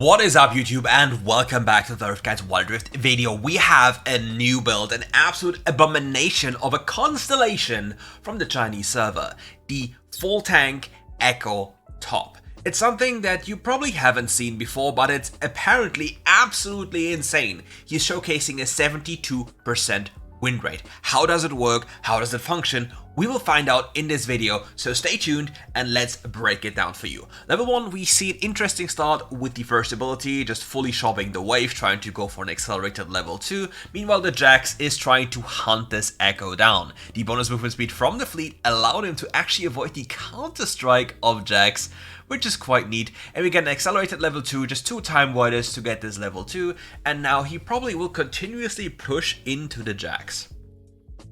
What is up YouTube, and welcome back to the RiftGuides WildRift video. We have a new build, an absolute abomination of a constellation from the Chinese server, the full tank Ekko top. It's something that you probably haven't seen before, but it's apparently absolutely insane. He's showcasing a 72% win rate. How does it work? How does it function? We will find out in this video, so stay tuned and let's break it down for you. Level 1, we see an interesting start with the first ability, just fully shoving the wave, trying to go for an accelerated level 2. Meanwhile, the Jax is trying to hunt this Ekko down. The bonus movement speed from the fleet allowed him to actually avoid the counter-strike of Jax, which is quite neat. And we get an accelerated level 2, just 2 time winders to get this level 2, and now he probably will continuously push into the Jax.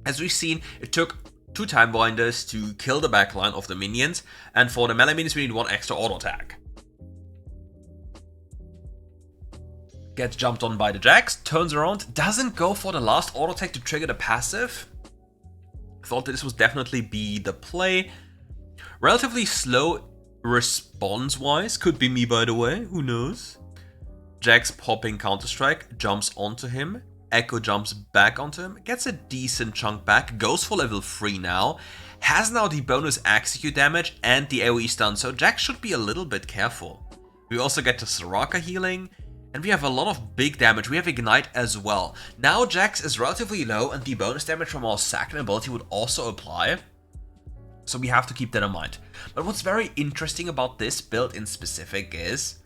As we've seen, it took 2 time winders to kill the backline of the minions, and for the melee minions we need 1 extra auto attack. Gets jumped on by the Jax, turns around, doesn't go for the last auto attack to trigger the passive. Thought that this would definitely be the play. Relatively slow response-wise, could be me by the way, who knows. Jax popping Counter-Strike, jumps onto him. Ekko jumps back onto him, gets a decent chunk back, goes for level 3 now, has now the bonus execute damage and the AoE stun, so Jax should be a little bit careful. We also get the Soraka healing, and we have a lot of big damage. We have Ignite as well. Now Jax is relatively low, and the bonus damage from our second ability would also apply, so we have to keep that in mind. But what's very interesting about this build in specific is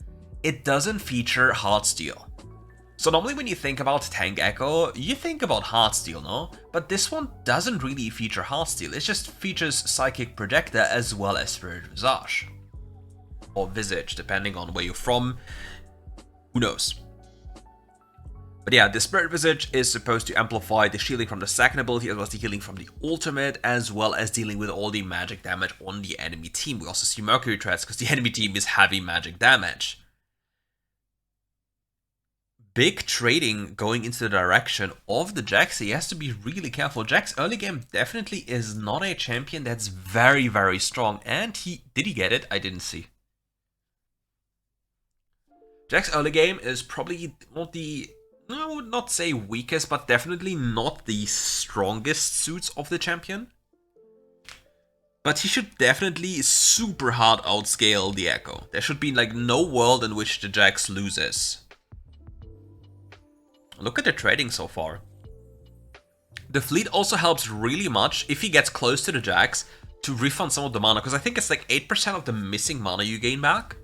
it doesn't feature Heartsteel. So normally when you think about Tank Ekko, you think about Heartsteel, no? But this one doesn't really feature Heartsteel, it just features Psychic Projector as well as Spirit Visage. Or Visage, depending on where you're from, who knows. But yeah, the Spirit Visage is supposed to amplify the shielding from the second ability as well as the healing from the ultimate, as well as dealing with all the magic damage on the enemy team. We also see Mercury threats because the enemy team is heavy magic damage. Big trading going into the direction of the Jax. He has to be really careful. Jax early game definitely is not a champion that's very, very strong. And did he get it? I didn't see. Jax early game is probably not the, I would not say weakest, but definitely not the strongest suits of the champion. But he should definitely super hard outscale the Ekko. There should be like no world in which the Jax loses. Look at the trading so far. The fleet also helps really much if he gets close to the Jax to refund some of the mana, because I think it's like 8% of the missing mana you gain back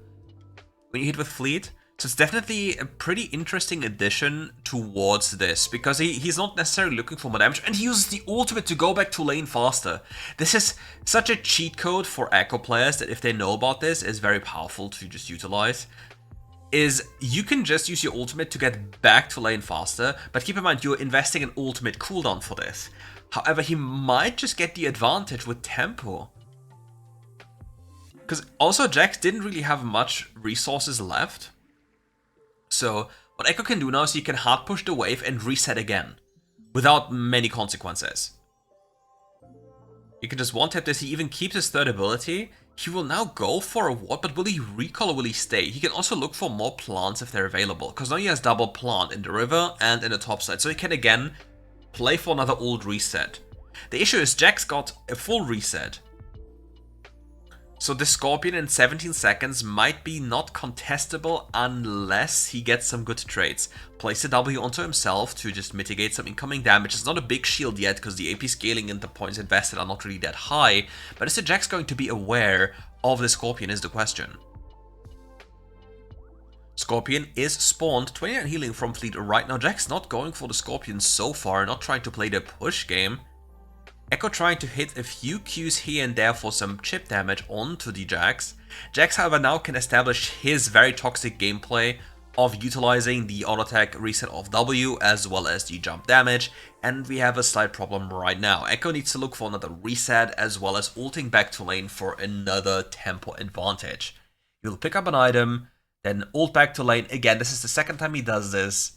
when you hit with fleet. So it's definitely a pretty interesting addition towards this, because he's not necessarily looking for more damage, and he uses the ultimate to go back to lane faster. This is such a cheat code for Ekko players that if they know about this, is very powerful to just utilize. Is you can just use your ultimate to get back to lane faster, but keep in mind you're investing an ultimate cooldown for this. However, he might just get the advantage with tempo. Because also Jax didn't really have much resources left. So what Ekko can do now is he can hard push the wave and reset again, without many consequences. You can just one-tap this, he even keeps his third ability. He will now go for a ward, but will he recall or will he stay? He can also look for more plants if they're available, because now he has double plant in the river and in the top side, so he can again play for another ult reset. The issue is Jax got a full reset, so the Scorpion in 17 seconds might be not contestable unless he gets some good trades. Place a W onto himself to just mitigate some incoming damage. It's not a big shield yet because the AP scaling and the points invested are not really that high, but is the Jax going to be aware of the Scorpion is the question. Scorpion is spawned, 29 healing from fleet right now. Jax not going for the Scorpion so far, not trying to play the push game. Ekko trying to hit a few Qs here and there for some chip damage onto the Jax. Jax, however, now can establish his very toxic gameplay of utilizing the auto attack reset of W as well as the jump damage, and we have a slight problem right now. Ekko needs to look for another reset as well as ulting back to lane for another tempo advantage. He'll pick up an item, then ult back to lane. Again, this is the second time he does this.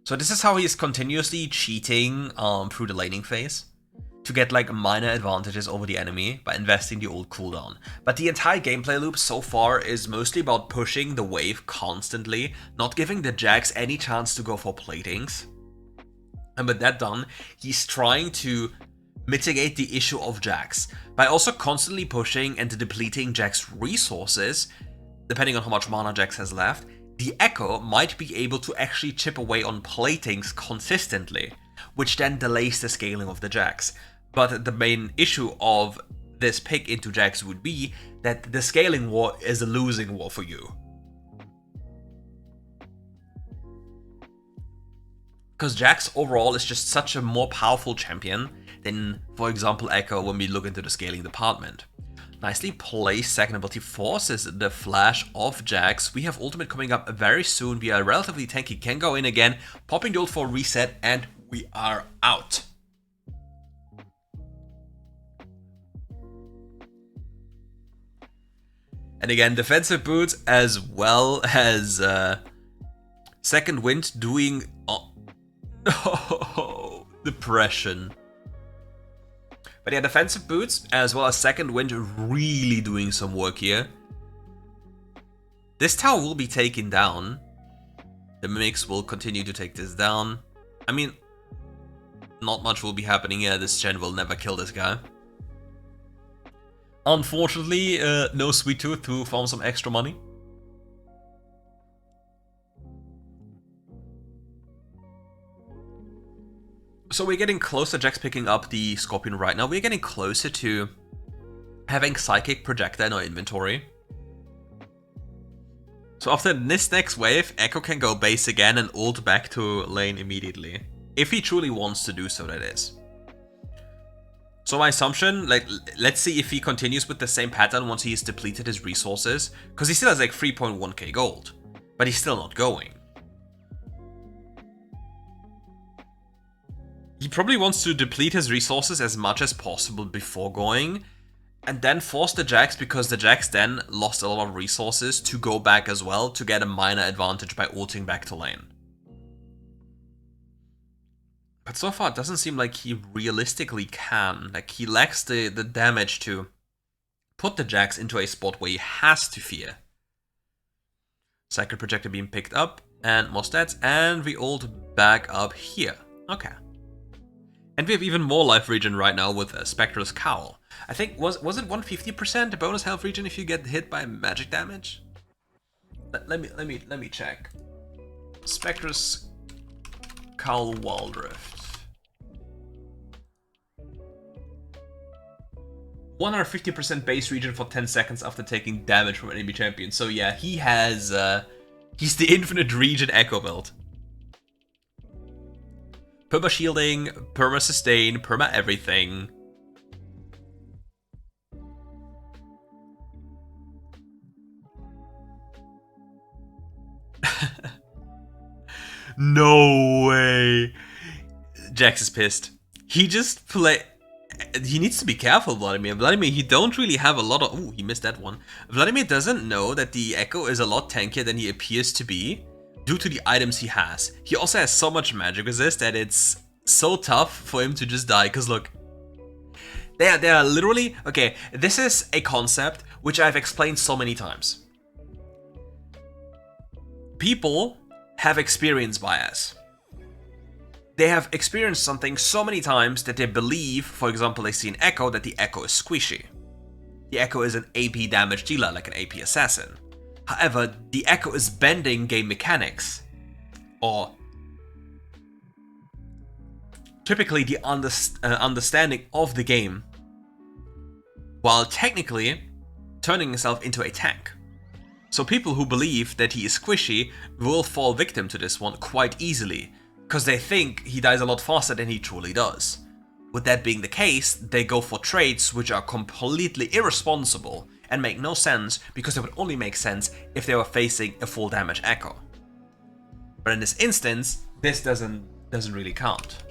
So this is how he is continuously cheating through the laning phase. to get like minor advantages over the enemy by investing the ult cooldown. But the entire gameplay loop so far is mostly about pushing the wave constantly, not giving the Jax any chance to go for platings. And with that done, he's trying to mitigate the issue of Jax by also constantly pushing and depleting Jax resources. Depending on how much mana Jax has left, the Ekko might be able to actually chip away on platings consistently, which then delays the scaling of the Jax. But the main issue of this pick into Jax would be that the scaling war is a losing war for you. Because Jax overall is just such a more powerful champion than, for example, Ekko when we look into the scaling department. Nicely placed second ability forces the flash of Jax. We have ultimate coming up very soon. We are relatively tanky, can go in again, popping the ult for reset, and we are out. And again, defensive boots as well as second wind doing depression. But yeah, defensive boots as well as second wind really doing some work here. This tower will be taken down. The mimics will continue to take this down. I mean, not much will be happening here. This Shen will never kill this guy. Unfortunately, no Sweet Tooth to farm some extra money. So we're getting closer, Jax picking up the Scorpion right now. We're getting closer to having Psychic Projector in our inventory. So after this next wave, Ekko can go base again and ult back to lane immediately. If he truly wants to do so, that is. So my assumption, like, let's see if he continues with the same pattern once he has depleted his resources. Because he still has like 3.1k gold. But he's still not going. He probably wants to deplete his resources as much as possible before going, and then force the Jax, because the Jax then lost a lot of resources, to go back as well to get a minor advantage by ulting back to lane. But so far it doesn't seem like he realistically can. Like, he lacks the damage to put the Jax into a spot where he has to fear. Sacred Projector being picked up, and more stats, and we ult back up here. Okay. And we have even more life regen right now with Spectre's Cowl. I think, was it 150% bonus health regen if you get hit by magic damage? Let me check. Spectre's Cowl WildRift. 150% base regen for 10 seconds after taking damage from an enemy champion. So yeah, he has he's the infinite regen Ekko build. Perma shielding, perma sustain, perma everything. No way. Jax is pissed. He just he needs to be careful, Vladimir. Vladimir, he don't really have a lot of... Ooh, he missed that one. Vladimir doesn't know that the Ekko is a lot tankier than he appears to be, due to the items he has. He also has so much magic resist that it's so tough for him to just die. Because look, they are literally... Okay, this is a concept which I've explained so many times. People have experience bias. They have experienced something so many times that they believe, for example, they see an Ekko, that the Ekko is squishy. The Ekko is an AP damage dealer, like an AP assassin. However, the Ekko is bending game mechanics, or typically the understanding of the game, while technically turning himself into a tank. So people who believe that he is squishy will fall victim to this one quite easily, because they think he dies a lot faster than he truly does. With that being the case, they go for traits which are completely irresponsible and make no sense, because they would only make sense if they were facing a full damage Ekko. But in this instance, this doesn't really count.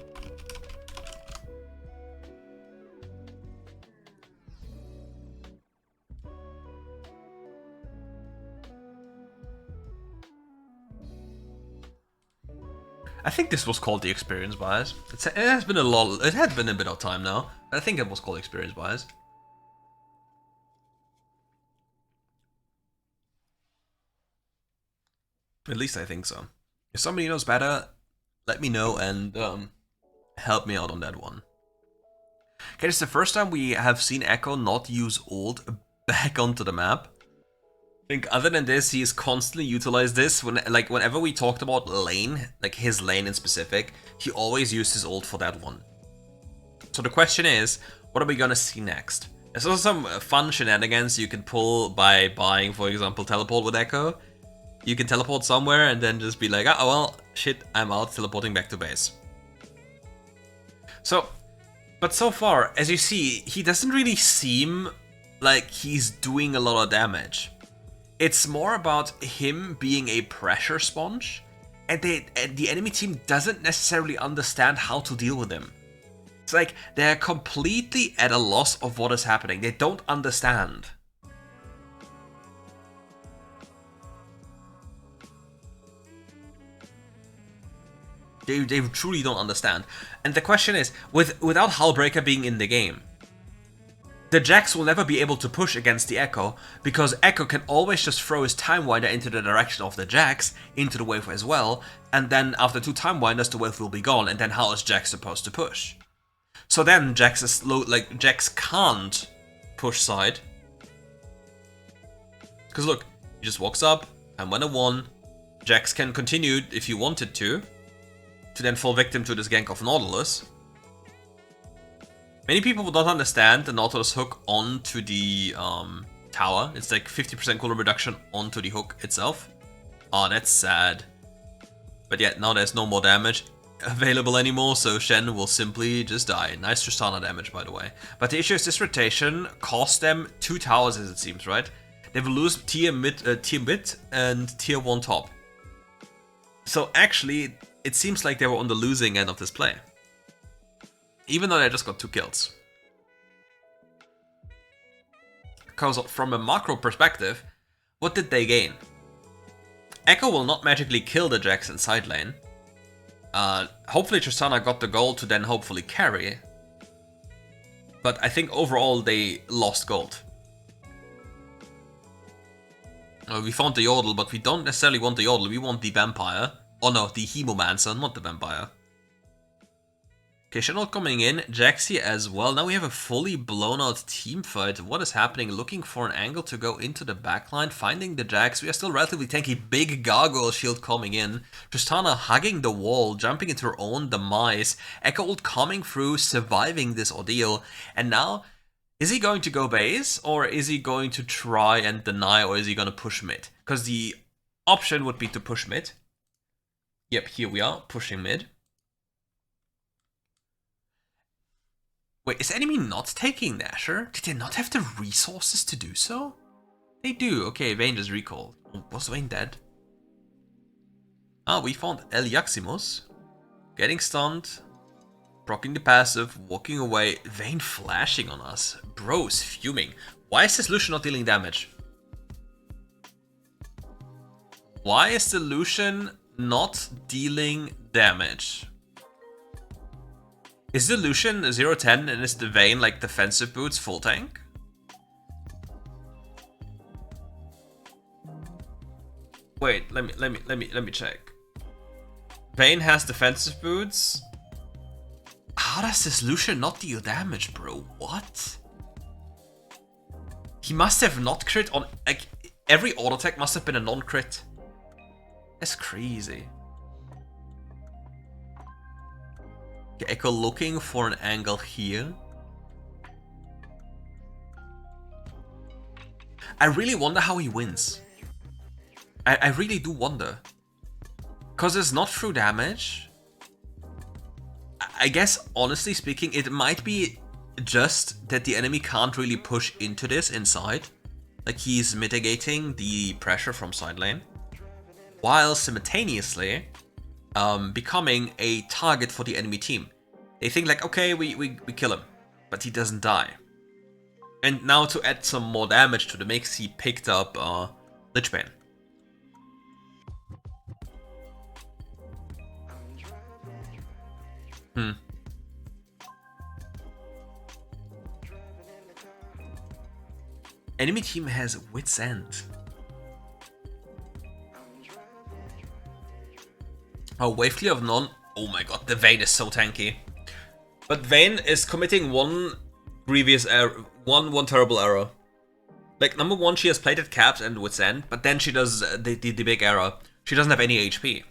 I think this was called the experience bias. It has been it had been a bit of time now, but I think it was called experience bias. At least I think so. If somebody knows better, let me know and help me out on that one. Okay, this is the first time we have seen Ekko not use ult back onto the map. I think other than this, he's constantly utilized this. Whenever we talked about lane, like his lane in specific, he always used his ult for that one. So the question is, what are we gonna see next? There's also some fun shenanigans you can pull by buying, for example, teleport with Ekko. You can teleport somewhere and then just be like, oh well, shit, I'm out, teleporting back to base. But so far, as you see, he doesn't really seem like he's doing a lot of damage. It's more about him being a pressure sponge, and the enemy team doesn't necessarily understand how to deal with him. It's like they're completely at a loss of what is happening. They don't understand. They truly don't understand. And the question is, without Hullbreaker being in the game, the Jax will never be able to push against the Ekko, because Ekko can always just throw his Time Winder into the direction of the Jax, into the wave as well, and then after 2 Time Winders the wave will be gone, and then how is Jax supposed to push? So then Jax is Jax can't push side. Because look, he just walks up, and when a 1, Jax can continue if he wanted to then fall victim to this gank of Nautilus. Many people would not understand the Nautilus hook onto the tower. It's like 50% cooldown reduction onto the hook itself. Oh, that's sad. But yeah, now there's no more damage available anymore, so Shen will simply just die. Nice Tristana damage, by the way. But the issue is this rotation cost them 2 towers, as it seems, right? They will lose tier mid and tier 1 top. So actually, it seems like they were on the losing end of this play. Even though they just got 2 kills. Because from a macro perspective, what did they gain? Ekko will not magically kill the Jax in side lane. Hopefully Tristana got the gold to then hopefully carry. But I think overall they lost gold. We found the Yordle, but we don't necessarily want the Yordle, we want the Vampire. Oh no, the Hemomancer, not the Vampire. Okay, Shenol coming in, Jaxi as well. Now we have a fully blown out team fight. What is happening? Looking for an angle to go into the backline, finding the Jax. We are still relatively tanky. Big gargoyle shield coming in. Tristana hugging the wall, jumping into her own demise. Ekko ult coming through, surviving this ordeal. And now, is he going to go base? Or is he going to try and deny? Or is he going to push mid? Because the option would be to push mid. Yep, here we are, pushing mid. Wait, is enemy not taking Nashor? Did they not have the resources to do so? They do. Okay, Vayne just recalled. Was Vayne dead? Ah, we found Eliaximus. Getting stunned. Proccing the passive, walking away. Vayne flashing on us. Bro's fuming. Why is this Lucian not dealing damage? Why is the Lucian not dealing damage? Is the Lucian 0-10 and is the Vayne like defensive boots full tank? Wait, let me check. Vayne has defensive boots. How does this Lucian not deal damage, bro? What? He must have not crit on, like, every auto attack must have been a non-crit. That's crazy. Okay, Ekko looking for an angle here. I really wonder how he wins. I really do wonder. Because it's not through damage. I guess, honestly speaking, it might be just that the enemy can't really push into this inside. Like, he's mitigating the pressure from side lane, while simultaneously becoming a target for the enemy team. They think like, okay, we kill him, but he doesn't die. And now to add some more damage to the mix, he picked up Lichbane. Hmm. Enemy team has Wit's End. Oh, wave clear of none. Oh my god, the Vayne is so tanky. But Vayne is committing one grievous error, one terrible error. Like, number one, she has plated caps and Wit's End, but then she does the big error. She doesn't have any HP.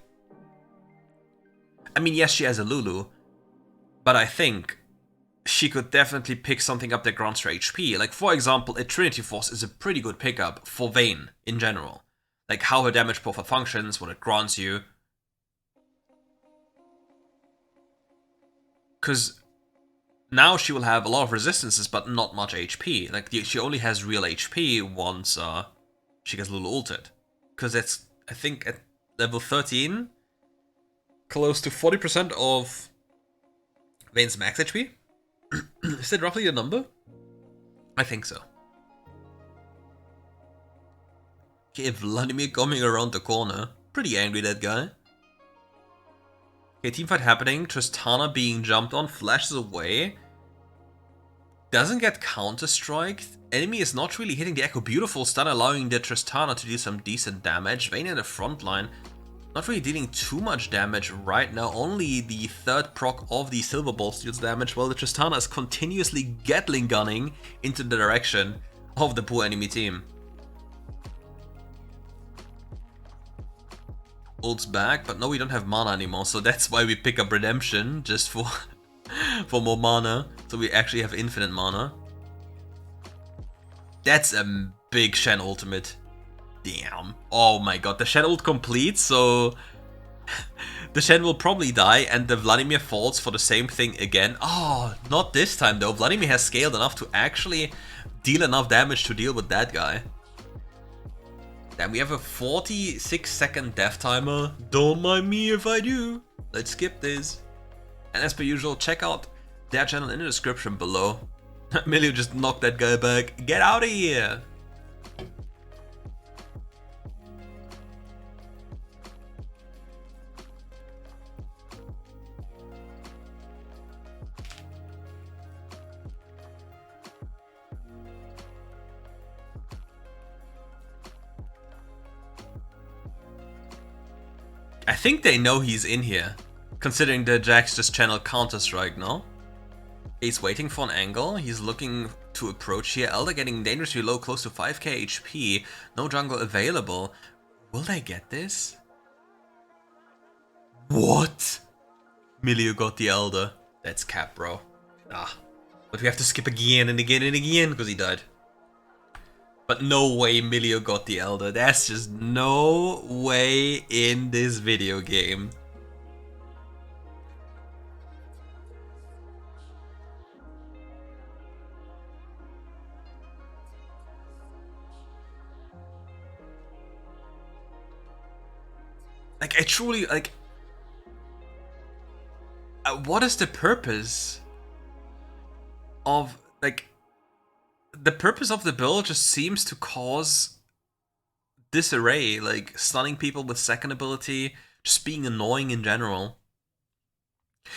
I mean, yes, she has a Lulu, but I think she could definitely pick something up that grants her HP. Like, for example, a Trinity Force is a pretty good pickup for Vayne in general. Like, how her damage profile functions, what it grants you. Because now she will have a lot of resistances, but not much HP. Like, she only has real HP once she gets Lulu ulted. Because that's, I think, at level 13, close to 40% of Vayne's max HP. Is that roughly the number? I think so. Okay, Vladimir coming around the corner. Pretty angry, that guy. Okay, teamfight happening. Tristana being jumped on, flashes away. Doesn't get counter-strike. Enemy is not really hitting the Ekko. Beautiful stun, allowing the Tristana to do some decent damage. Vayne in the front line, not really dealing too much damage right now. Only the third proc of the Silver Ball deals damage, while the Tristana is continuously Gatling gunning into the direction of the poor enemy team. Ult's back, but no, we don't have mana anymore, so that's why we pick up Redemption, just for more mana, so we actually have infinite mana. That's a big Shen ultimate. Damn. Oh my god, the Shen ult completes, so the Shen will probably die, and the Vladimir falls for the same thing again. Oh, not this time though. Vladimir has scaled enough to actually deal enough damage to deal with that guy. Then we have a 46-second death timer. Don't mind me if I do. Let's skip this. And as per usual, check out their channel in the description below. Milio just knocked that guy back. Get out of here! I think they know he's in here, considering the Jax just channeled Counter-Strike, no? He's waiting for an angle, he's looking to approach here. Elder getting dangerously low, close to 5k HP, no jungle available. Will they get this? What? Milio got the Elder. That's cap, bro. Ah, but we have to skip again and again and again because he died. But no way Milio got the Elder. There's just no way in this video game. Like, I truly, like... what is the purpose of, like... The purpose of the build just seems to cause disarray, like stunning people with second ability, just being annoying in general.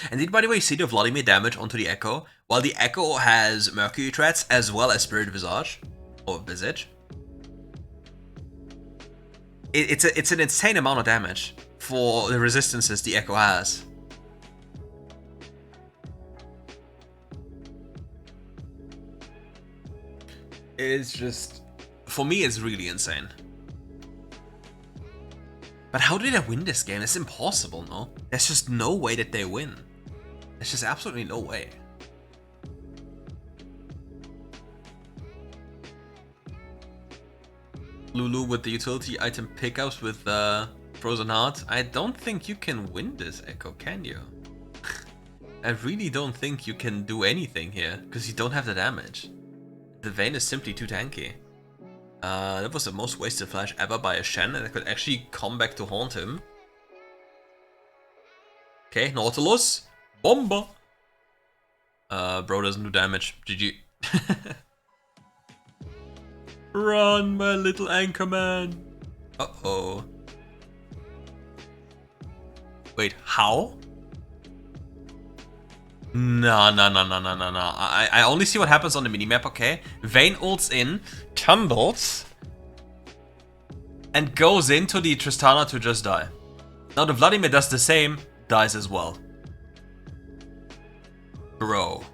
And did, by the way, see the Vladimir damage onto the Ekko? While the Ekko has Mercury Threats as well as Spirit Visage, or Visage. It's an insane amount of damage for the resistances the Ekko has. It's just, for me, it's really insane. But how did they win this game? It's impossible, no? There's just no way that they win. There's just absolutely no way. Lulu with the utility item pickups with Frozen Heart. I don't think you can win this, Ekko, can you? I really don't think you can do anything here, because you don't have the damage. The Vayne is simply too tanky. That was the most wasted flash ever by a Shen, and that could actually come back to haunt him. Okay, Nautilus. Bomba! Bro doesn't do damage. GG. Run, my little Anchorman! Uh-oh. Wait, how? No. I only see what happens on the minimap, okay? Vayne ults in, tumbles, and goes into the Tristana to just die. Now the Vladimir does the same, dies as well. Bro.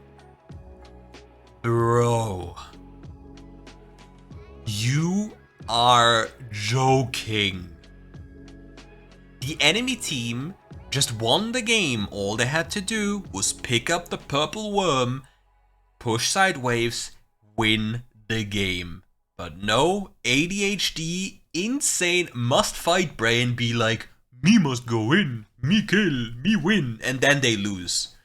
You are joking. The enemy team just won the game. All they had to do was pick up the purple worm, push side waves, win the game. But no, ADHD, insane, must fight brain be like, me must go in, me kill, me win, and then they lose.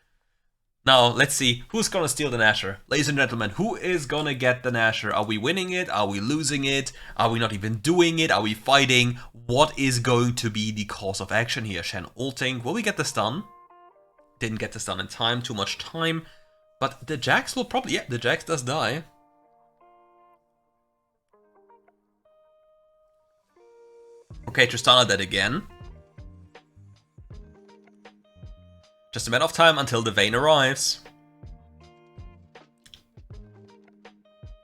Now, let's see, who's gonna steal the Nashor? Ladies and gentlemen, who is gonna get the Nashor? Are we winning it? Are we losing it? Are we not even doing it? Are we fighting? What is going to be the course of action here? Shen ulting. Will we get the stun? Didn't get the stun in time, too much time. But the Jax will probably... Yeah, the Jax does die. Okay, Tristana dead again. Just a matter of time until the Vayne arrives.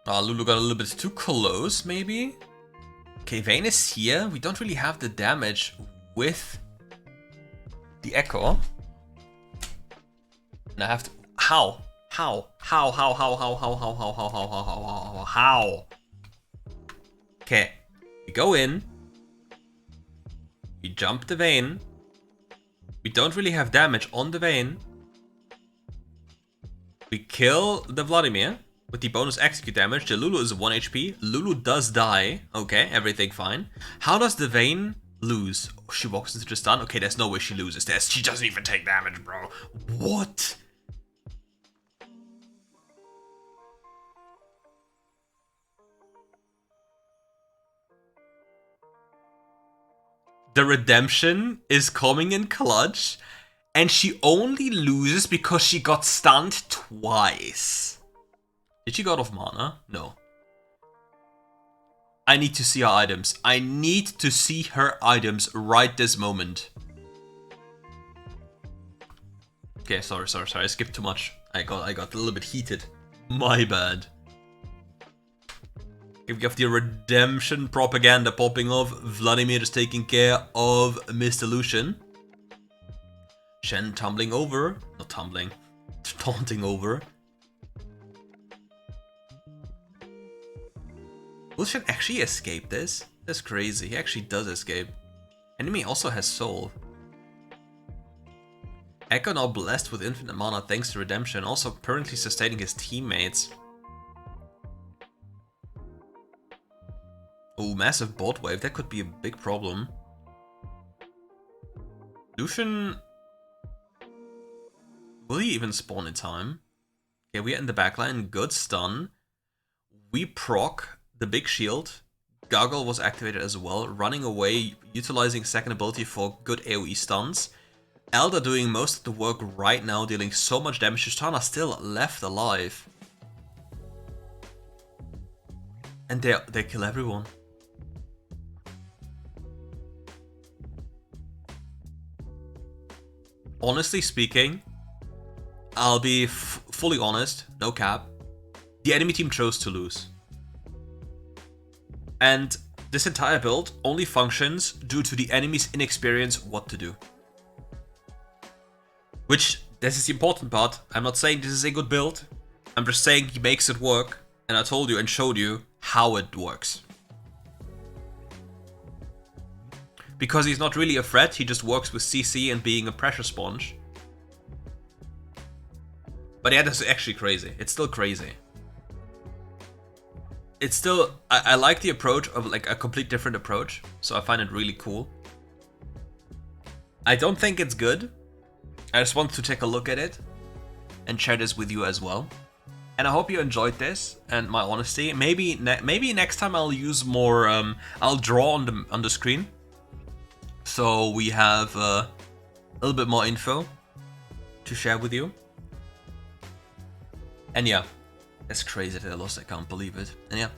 Lulu got a little bit too close, maybe? Okay, Vayne is here. We don't really have the damage with the Ekko. And I have to... How? Okay, we go in. We jump the Vayne. We don't really have damage on the Vayne. We kill the Vladimir with the bonus execute damage. The Lulu is 1 HP. Lulu does die. Okay, everything fine. How does the Vayne lose? Oh, she walks into the stun. Okay, there's no way she loses. She doesn't even take damage, bro. What? The redemption is coming in clutch, and she only loses because she got stunned twice. Did she go out of mana? No. I need to see her items. I need to see her items right this moment. Okay, sorry. I skipped too much. I got a little bit heated. My bad. We have the redemption propaganda popping off. Vladimir is taking care of Mr. Lucian. Shen tumbling over. Not tumbling. Taunting over. Will Shen actually escape this? That's crazy. He actually does escape. Enemy also has soul. Ekko now blessed with infinite mana thanks to redemption. Also currently sustaining his teammates. Oh, massive bot wave. That could be a big problem. Lucian... Will he even spawn in time? Okay, we are in the backline. Good stun. We proc the big shield. Gargle was activated as well. Running away, utilizing second ability for good AoE stuns. Elder doing most of the work right now, dealing so much damage. Tristana still left alive. And they kill everyone. Honestly speaking, I'll be fully honest, no cap, the enemy team chose to lose. And this entire build only functions due to the enemy's inexperience what to do. Which, this is the important part. I'm not saying this is a good build. I'm just saying he makes it work. And I told you and showed you how it works. Because he's not really a threat, he just works with CC and being a pressure sponge. But yeah, that's actually crazy. It's still crazy. It's still... I like the approach of like a complete different approach. So I find it really cool. I don't think it's good. I just want to take a look at it and share this with you as well. And I hope you enjoyed this and my honesty. Maybe next time I'll use more... I'll draw on the screen. So we have a little bit more info to share with you. And yeah, that's crazy that I lost, I can't believe it. And yeah,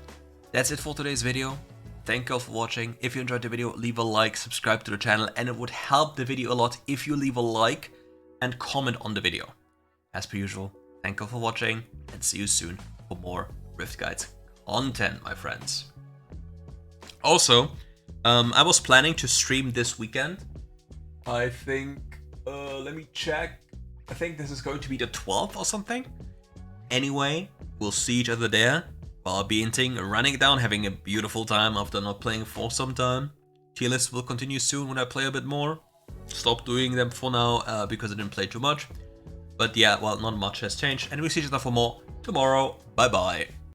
that's it for today's video. Thank you all for watching. If you enjoyed the video, leave a like, subscribe to the channel, and it would help the video a lot if you leave a like and comment on the video. as per usual, thank you for watching, and see you soon for more RiftGuides content, my friends. Also, I was planning to stream this weekend. I think, let me check. I think this is going to be the 12th or something. Anyway, we'll see each other there. While being running down, having a beautiful time after not playing for some time. Tier lists will continue soon when I play a bit more. Stop doing them for now because I didn't play too much. But yeah, well, not much has changed. And we'll see each other for more tomorrow. Bye bye.